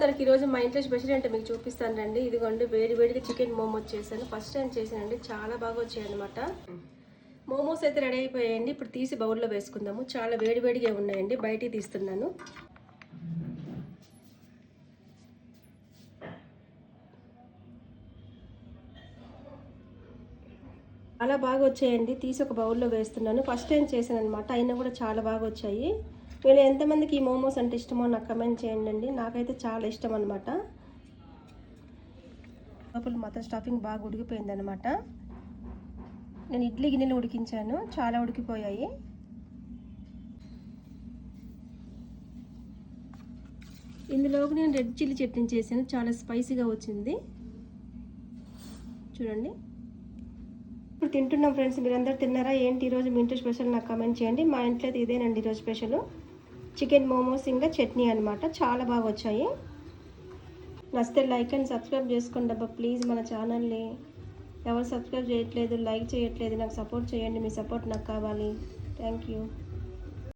మొత్తానికి ఈరోజు మా ఇంట్లో స్పెషల్ అంటే మీకు చూపిస్తాను రండి. ఇదిగోండి వేడిగా చికెన్ మోమోస్ చేశాను. ఫస్ట్ టైం చేశానండి, చాలా బాగా వచ్చాయి అనమాట. మోమోస్ అయితే రెడీ అయిపోయాయండి. ఇప్పుడు తీసి బౌల్లో వేసుకుందాము. చాలా వేడిగా ఉన్నాయండి, బయటికి తీస్తున్నాను. చాలా బాగా వచ్చాయండి, తీసి ఒక బౌల్లో వేస్తున్నాను. ఫస్ట్ టైం చేశాను అనమాట, అయినా కూడా చాలా బాగా వచ్చాయి. వీళ్ళు ఎంతమందికి ఈ మోమోస్ అంటే ఇష్టమో నాకు కమెంట్ చేయండి. నాకైతే చాలా ఇష్టం అనమాట. లోపల మొత్తం స్టఫింగ్ బాగా ఉడికిపోయింది అనమాట. నేను ఇడ్లీ గిన్నెలు ఉడికించాను, చాలా ఉడికిపోయాయి. ఇందులోకి నేను రెడ్ చిల్లీ చట్నీ చేశాను, చాలా స్పైసీగా వచ్చింది. చూడండి, ఇప్పుడు తింటున్నాం ఫ్రెండ్స్. మీరందరూ తిన్నారా ఏంటి ఈరోజు మీ ఇంట్లో స్పెషల్ నాకు కమెంట్ చేయండి. మా ఇంట్లో అయితే ఇదేనండి ఈరోజు స్పెషల్, చికెన్ మోమోస్ ఇంకా చట్నీ అనమాట. చాలా బాగా వచ్చాయి. నచ్చితే లైక్ అండ్ సబ్స్క్రైబ్ చేసుకోండి అబ్బా ప్లీజ్. మన ఛానల్ని ఎవరు సబ్స్క్రైబ్ చేయట్లేదు, లైక్ చేయట్లేదు, నాకు సపోర్ట్ చేయండి. మీ సపోర్ట్ నాకు కావాలి. Thank you.